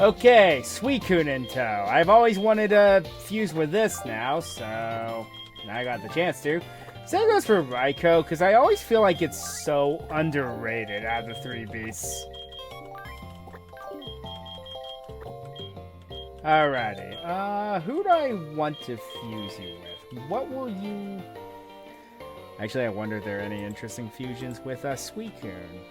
Okay, Suicune in tow. I've always wanted to fuse with this now, so now I got the chance to. Same goes for Raikou, because I always feel like it's so underrated out of the three beasts. Alrighty, who do I want to fuse you with? What will you... Actually, I wonder if there are any interesting fusions with Suicune.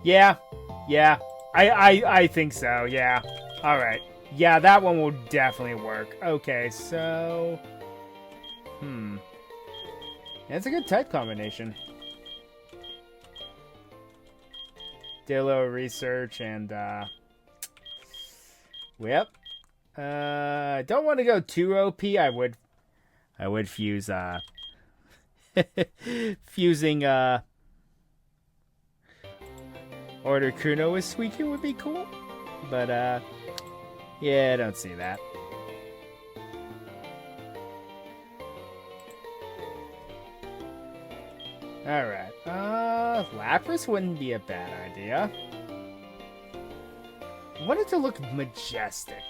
Yeah, I think so, yeah. Alright. Yeah, that one will definitely work. Okay, so... It's a good type combination. Did a little research and, Yep. Don't want to go too OP. I would fuse, fusing, Order Kuno with Suicune would be cool. But, yeah, I don't see that. Alright. Lapras wouldn't be a bad idea. I want it to look majestic.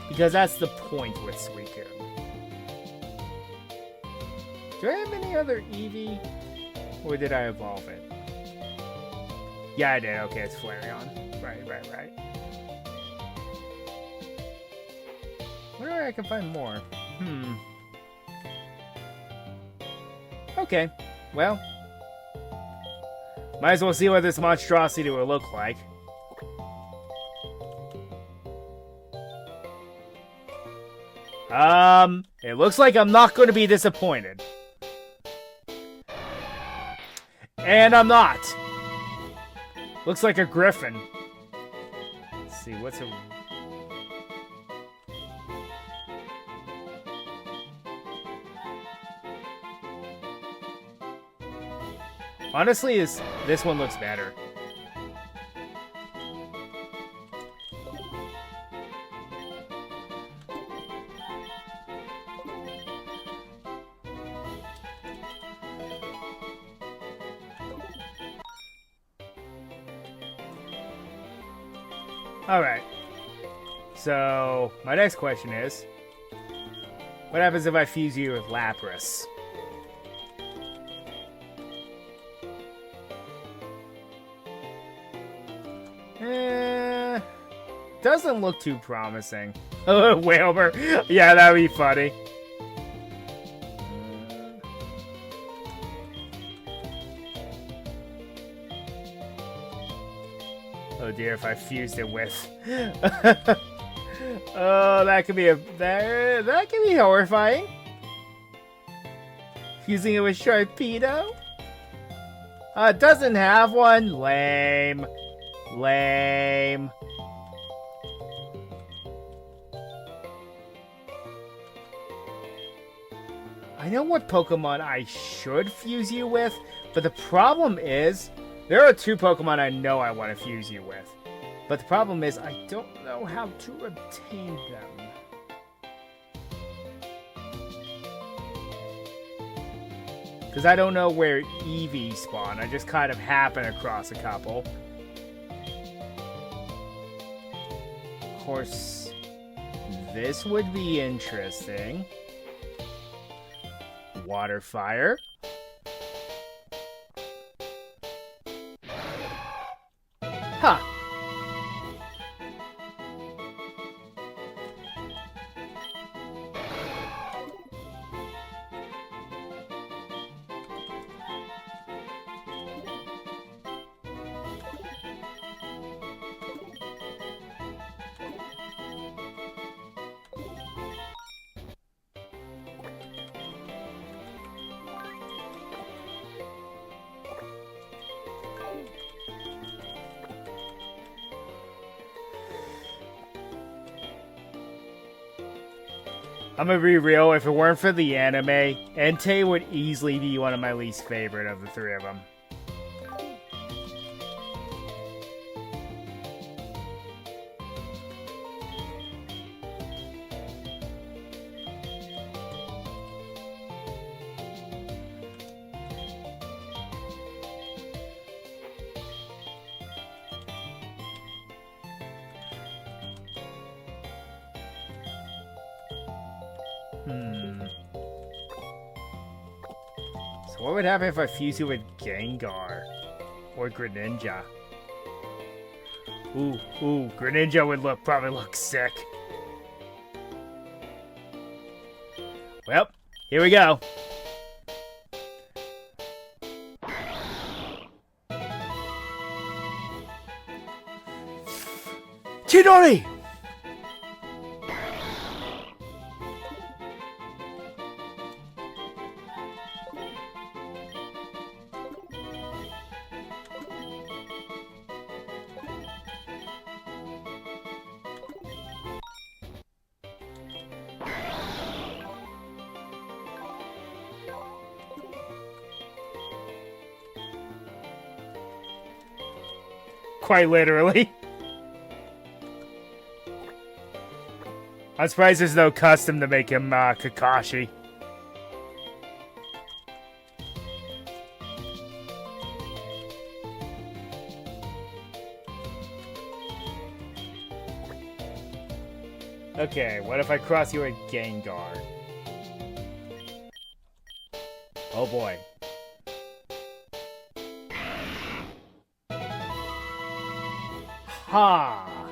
Because that's the point with Suicune. Do I have any other Eevee? Or did I evolve it? Yeah, I did. Okay, it's Flareon. Right. Wonder I can find more. Okay. Well. Might as well see what this monstrosity will look like. It looks like I'm not going to be disappointed. And I'm not. Looks like a griffin. Let's see, what's a... Honestly, this one looks better. Alright. So, my next question is... What happens if I fuse you with Lapras? Doesn't look too promising. Wailmer. Yeah, that'd be funny. Oh dear, if I fused it with... Oh, that could be that could be horrifying. Fusing it with Sharpedo? It doesn't have one? Lame. Lame. I know what Pokemon I should fuse you with, but the problem is, there are two Pokemon I know I want to fuse you with. But the problem is, I don't know how to obtain them. Because I don't know where Eevee spawn. I just kind of happen across a couple. Of course, this would be interesting. Water Fire. Huh. I'm gonna be real, if it weren't for the anime, Entei would easily be one of my least favorite of the three of them. So what would happen if I fuse you with Gengar? Or Greninja? Ooh, Greninja would probably look sick. Well, here we go. Chidori! Quite literally. I'm surprised there's no custom to make him Kakashi. Okay, what if I cross you with Gengar? Oh boy. Ha!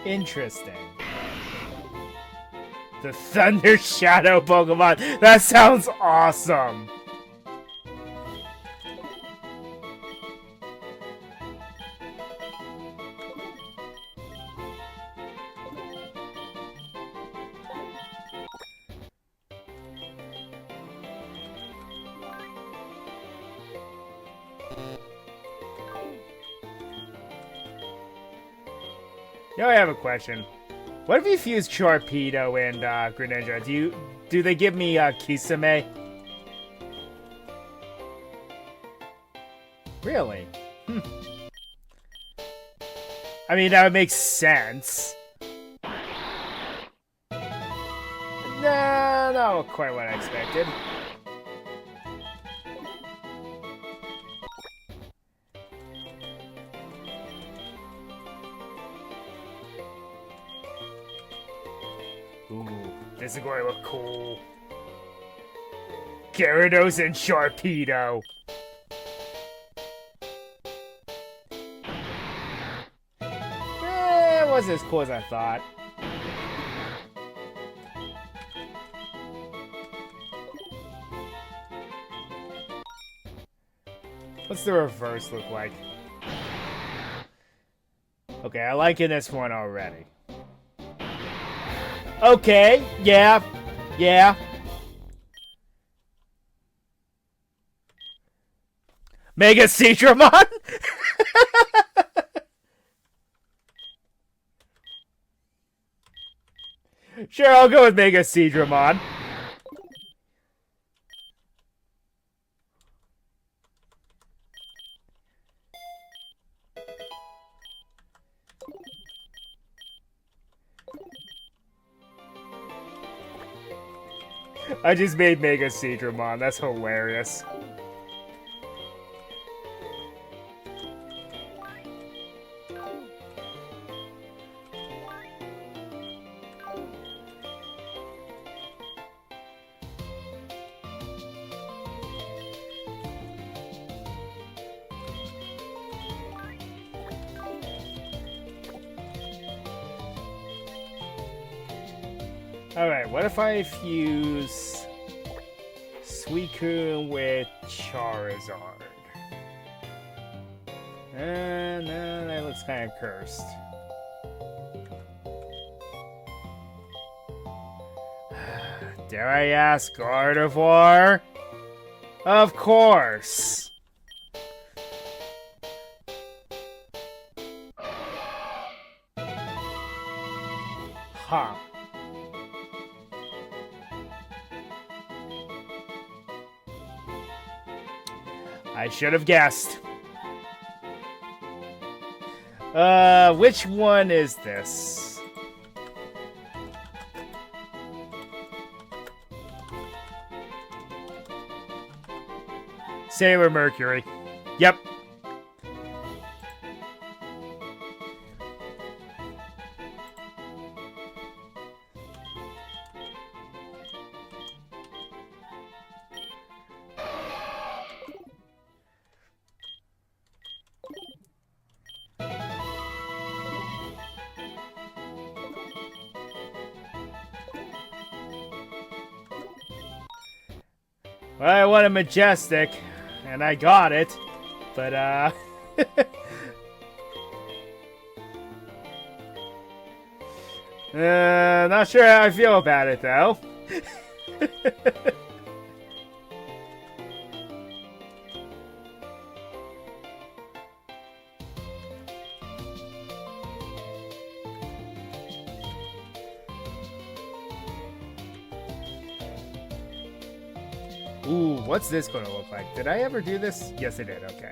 Interesting. The Thunder Shadow Pokemon! That sounds awesome! Now I have a question. What if you fuse Sharpedo and Greninja? Do they give me Kisame? Really? I mean, that would make sense. No, not quite what I expected. Ooh, this is going to look cool. Gyarados and Sharpedo. It wasn't as cool as I thought. What's the reverse look like? Okay, I like this one already. Okay, yeah. Mega Seadramon? Sure, I'll go with Mega Seadramon. I just made Mega Seadramon. That's hilarious. Alright, what if I fuse Suicune with Charizard? No, that looks kind of cursed. Dare I ask, Gardevoir? Of course! Huh. I should have guessed. Which one is this? Sailor Mercury. Yep. Well, I wanted Majestic, and I got it, but, not sure how I feel about it, though. Ooh, what's this going to look like? Did I ever do this? Yes, I did. Okay.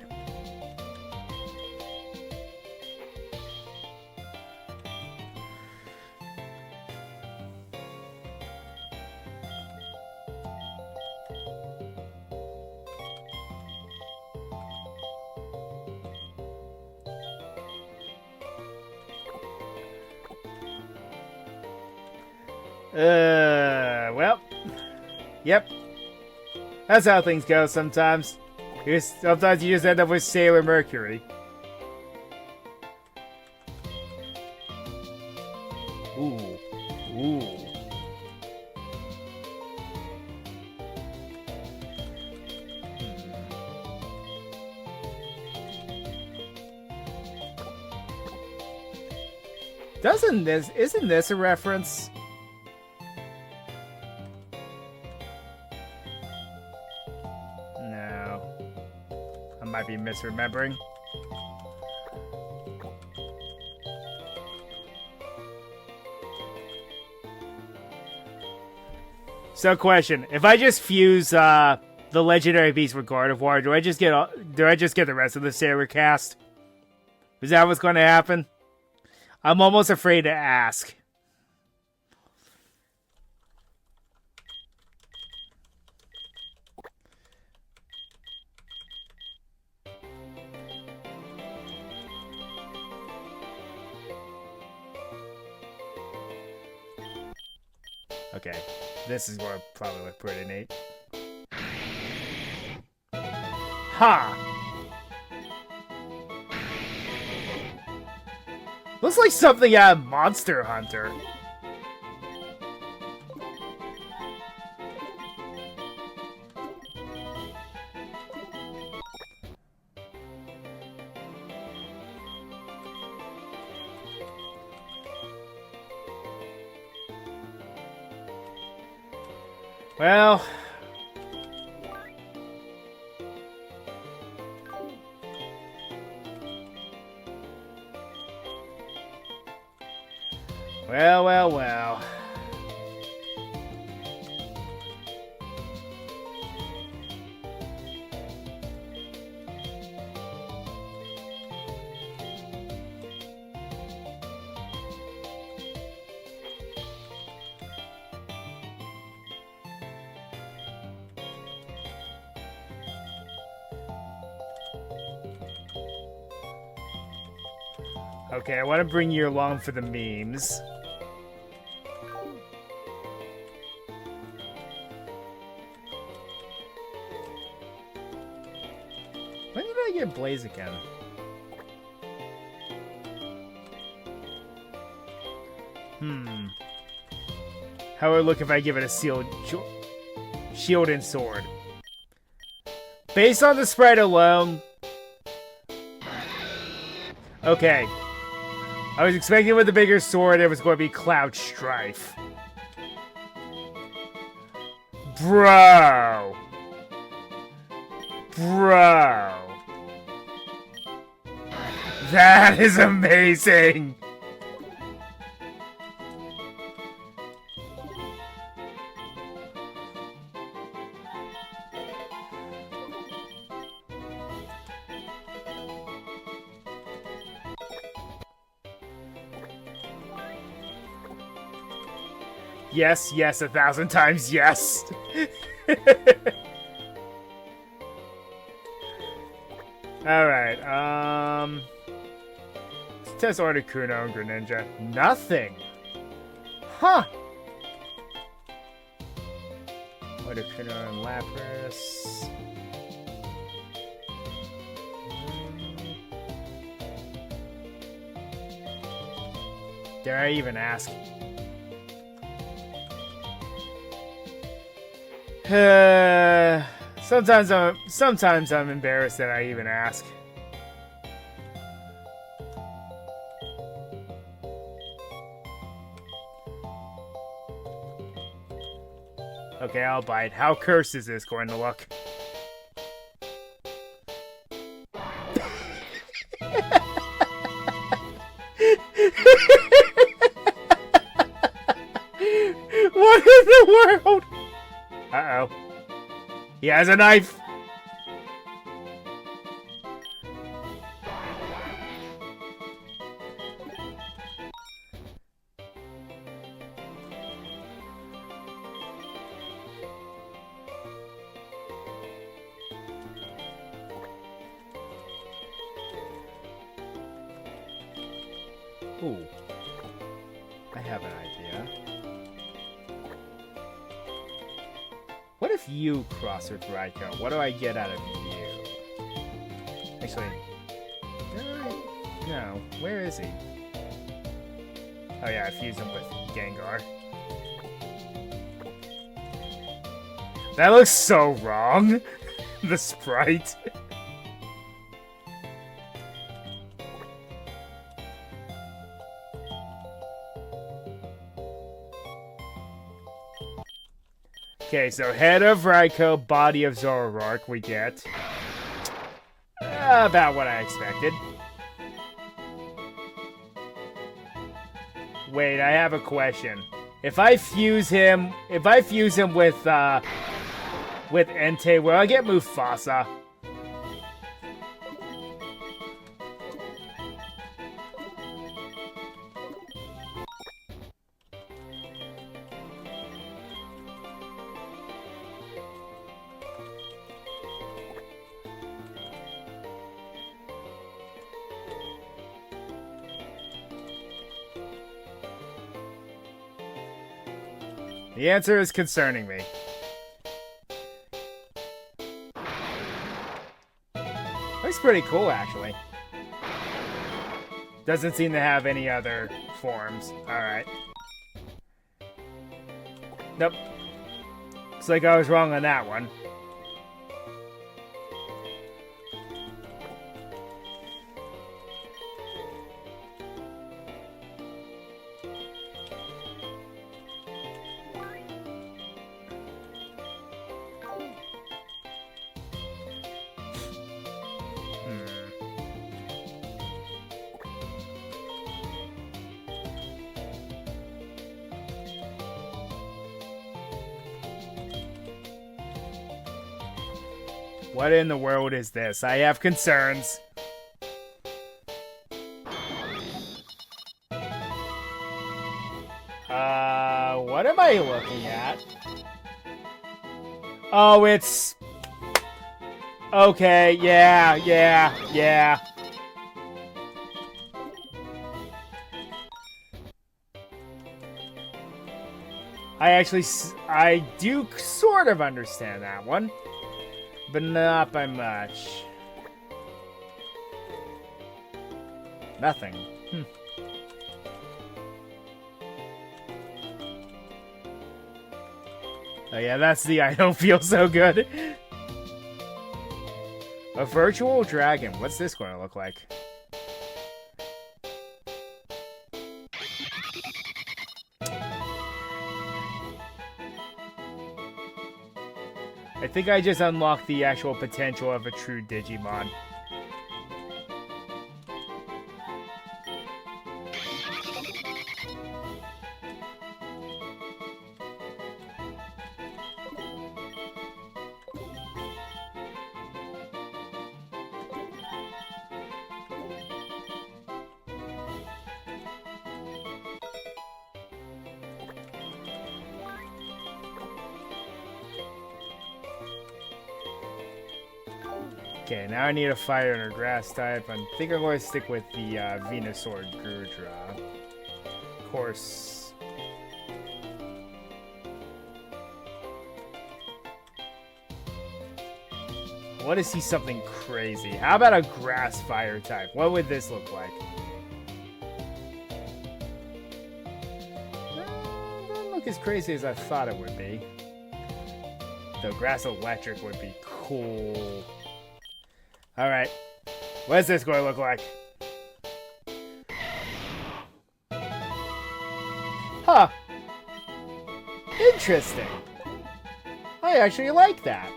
Well. Yep. That's how things go sometimes. Sometimes you just end up with Sailor Mercury. Ooh. Ooh. Isn't this a reference? No. I might be misremembering. So, question: if I just fuse the legendary beast with Gardevoir, do I just get the rest of the Sailor cast? Is that what's going to happen? I'm almost afraid to ask. Okay, this is where it probably look pretty neat. Ha! Looks like something out of Monster Hunter. Well... Well. Okay, I want to bring you along for the memes. When did I get Blaziken? How would it look if I give it a shield and sword? Based on the sprite alone... Okay. I was expecting with the bigger sword it was going to be Cloud Strife. Bro! That is amazing! Yes, yes, 1,000 times yes. Alright, let's test Articuno and Greninja. Nothing. Huh. Articuno and Lapras. Dare I even ask? Sometimes I'm embarrassed that I even ask. Okay, I'll bite. How cursed is this going to look? What in the world? Uh-oh. He has a knife! Ooh. I have an idea. What if you cross with Raikou? What do I get out of you? Actually, no. Where is he? Oh yeah, I fused him with Gengar. That looks so wrong. The sprite. Okay, so head of Raikou, body of Zoroark we get. About what I expected. Wait, I have a question. If I fuse him with Entei, will I get Mufasa? The answer is concerning me. Looks pretty cool, actually. Doesn't seem to have any other forms. Alright. Nope. Looks like I was wrong on that one. What in the world is this? I have concerns. What am I looking at? Oh, it's... Okay, yeah. I do sort of understand that one. But not by much. Nothing. Oh yeah, that's the I don't feel so good. A virtual dragon. What's this going to look like? I think I just unlocked the actual potential of a true Digimon. Okay, now I need a fire and a grass type. I think I'm going to stick with the Venusaur Gurdra. Of course. What is he something crazy? How about a grass fire type? What would this look like? Doesn't look as crazy as I thought it would be. Though grass electric would be cool. Alright. What's this going to look like? Huh. Interesting. I actually like that.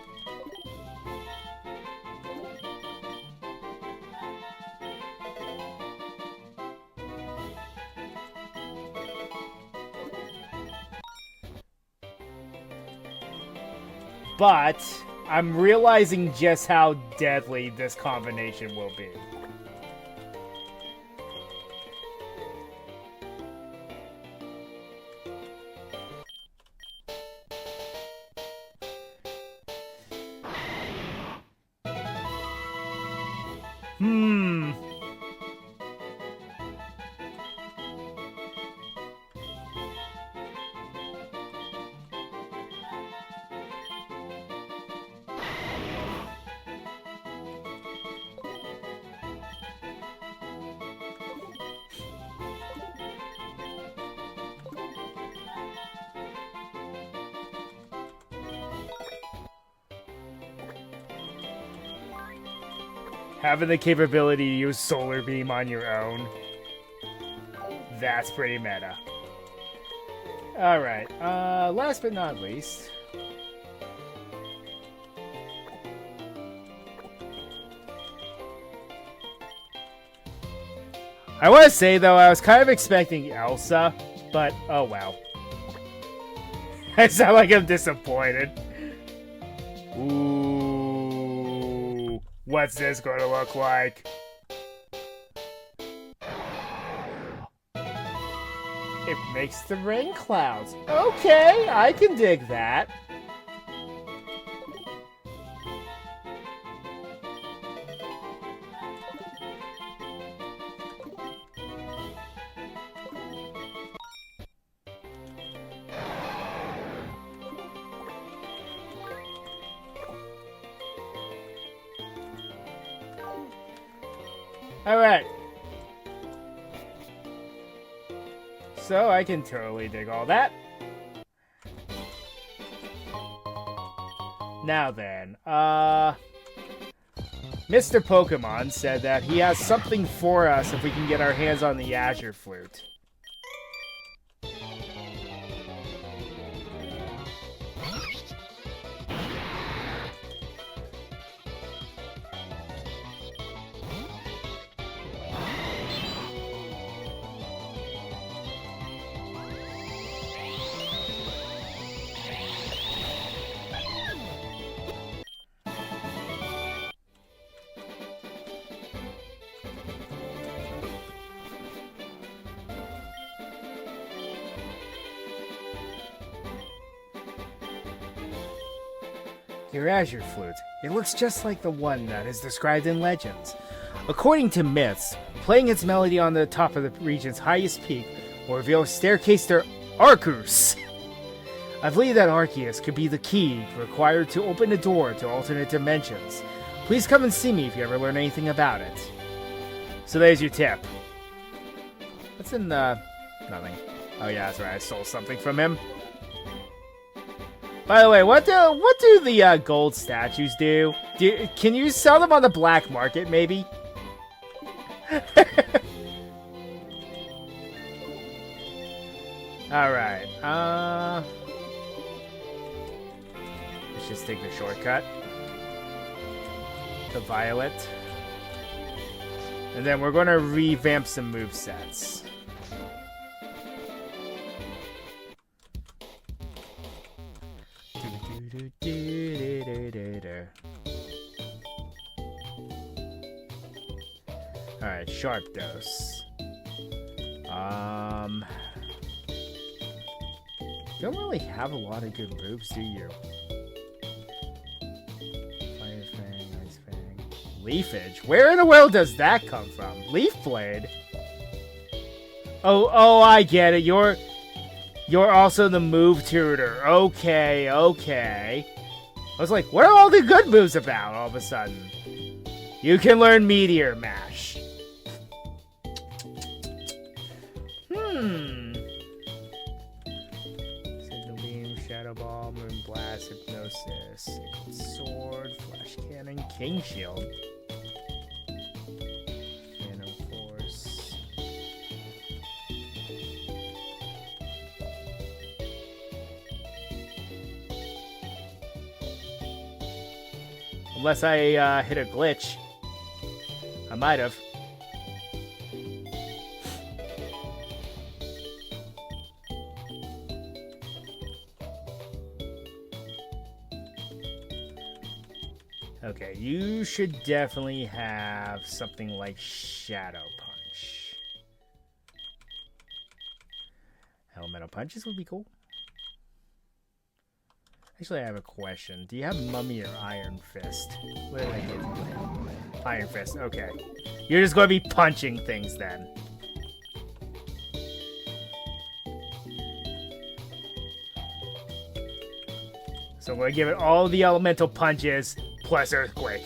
But I'm realizing just how deadly this combination will be. Having the capability to use Solar Beam on your own. That's pretty meta. Alright, last but not least. I want to say, though, I was kind of expecting Elsa, but oh well. I sound like I'm disappointed. Ooh. What's this going to look like? It makes the rain clouds. Okay, I can dig that. Alright. So I can totally dig all that. Now then, Mr. Pokemon said that he has something for us if we can get our hands on the Azure Flute. Your Azure Flute. It looks just like the one that is described in legends. According to myths, playing its melody on the top of the region's highest peak will reveal a staircase to Arceus. I believe that Arceus could be the key required to open the door to alternate dimensions. Please come and see me if you ever learn anything about it. So there's your tip. What's in the... nothing. Oh yeah, that's right, I stole something from him. By the way, what do the gold statues do? Can you sell them on the black market, maybe? Alright, let's just take the shortcut. The Violet. And then we're going to revamp some movesets. Alright, Sharp Dose. Don't really have a lot of good moves, do you? Fire Fang, Ice Fang. Leafage? Where in the world does that come from? Leaf Blade? Oh, I get it. You're also the move tutor. Okay. I was like, what are all the good moves about all of a sudden? You can learn Meteor Mash. Signal Beam, Shadow Ball, Moon Blast, Hypnosis, Sacred Sword, Flash Cannon, King Shield. Phantom Force. Unless I hit a glitch. I might have. Okay, you should definitely have something like Shadow Punch. Elemental Punches would be cool. Actually, I have a question. Do you have Mummy or Iron Fist? What did I give you? Iron Fist, okay. You're just going to be punching things then. So I'm going to give it all the elemental punches plus Earthquake.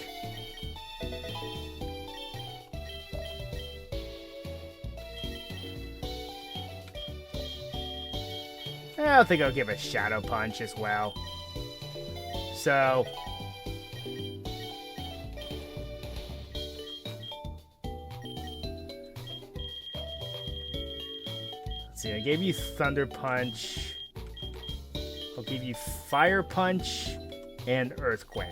I think I'll give it Shadow Punch as well. So... let's see, I gave you Thunder Punch. I'll give you Fire Punch and Earthquake.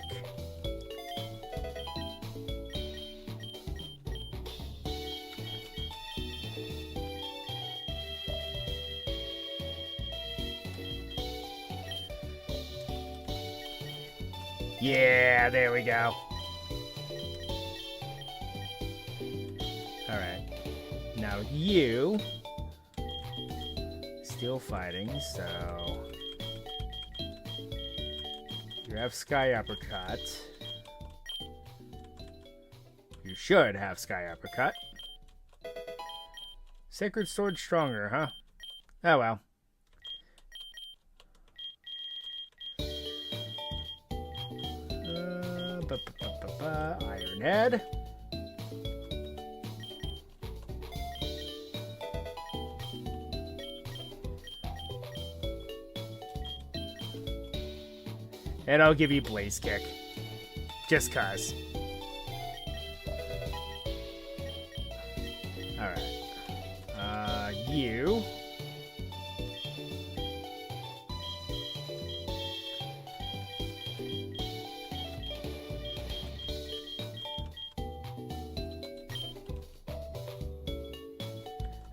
Yeah, there we go. Alright. Now you... still fighting, so... you have Sky Uppercut. You should have Sky Uppercut. Sacred Sword stronger, huh? Oh well. Iron Head. And I'll give you Blaze Kick. Just cause. Alright. You.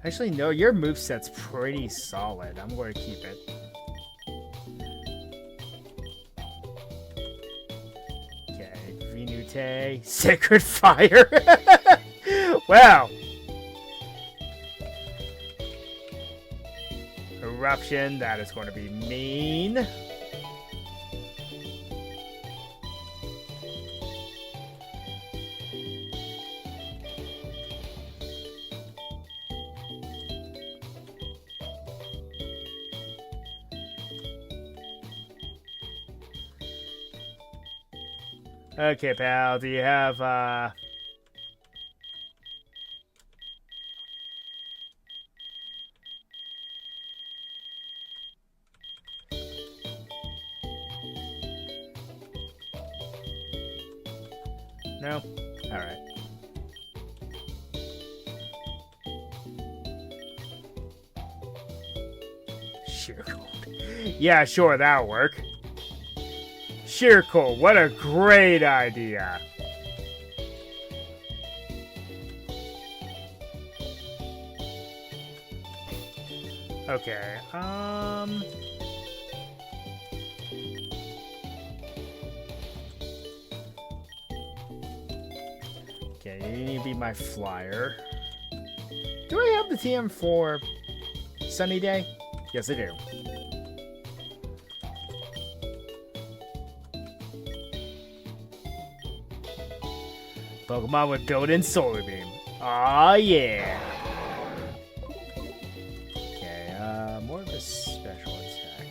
Actually, no, your moveset's pretty solid. I'm going to keep it. Venute, Sacred Fire. Wow. Eruption, that is going to be mean. Okay, pal, do you have, no? Alright. Sheer Cold. Yeah, sure, that'll work. Sheer Cold, what a great idea. Okay, okay, you need to be my flyer. Do I have the TM for Sunny Day? Yes, I do. Pokemon with built-in Solar Beam. Aw, yeah. Okay, more of a special attacker.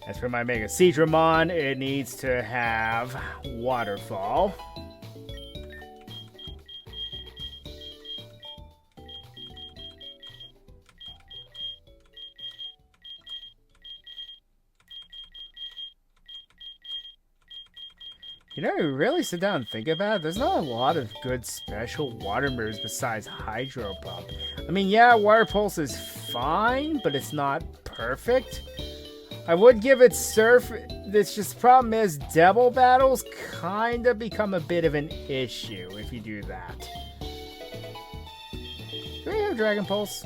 As for my Mega Seadramon, it needs to have Waterfall. You know, you really sit down and think about it, there's not a lot of good special water moves besides Hydro Pump. I mean, yeah, Water Pulse is fine, but it's not perfect. I would give it Surf. It's just the problem is Devil Battles kind of become a bit of an issue if you do that. Do we have Dragon Pulse?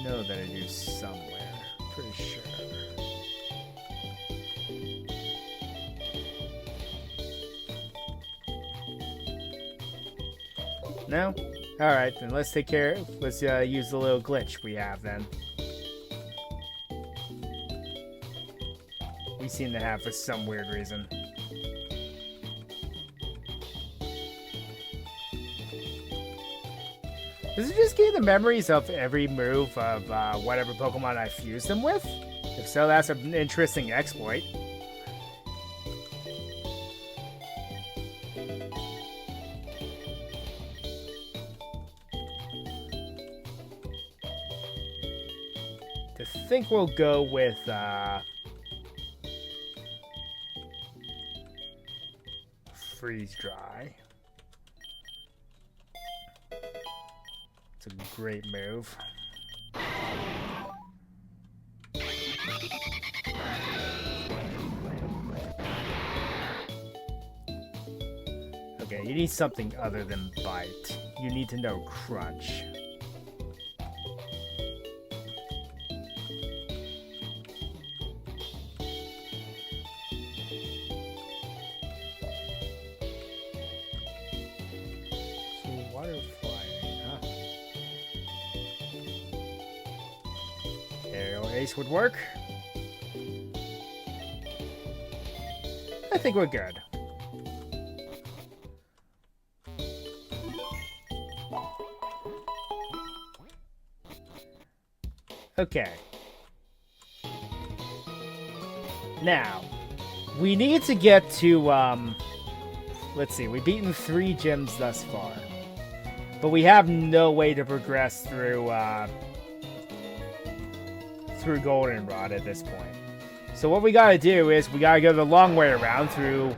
Know that I do somewhere. Pretty sure. No? Alright, then let's take care. Let's use the little glitch we have then. We seem to have for some weird reason. Does it just give the memories of every move of whatever Pokemon I fused them with? If so, that's an interesting exploit. I think we'll go with Freeze Dry. It's a great move. Okay, you need something other than Bite. You need to know Crunch. Ace would work. I think we're good. Okay. Now, we need to get to, let's see, we've beaten 3 gyms thus far. But we have no way to progress through Goldenrod at this point. So what we gotta do is we gotta go the long way around through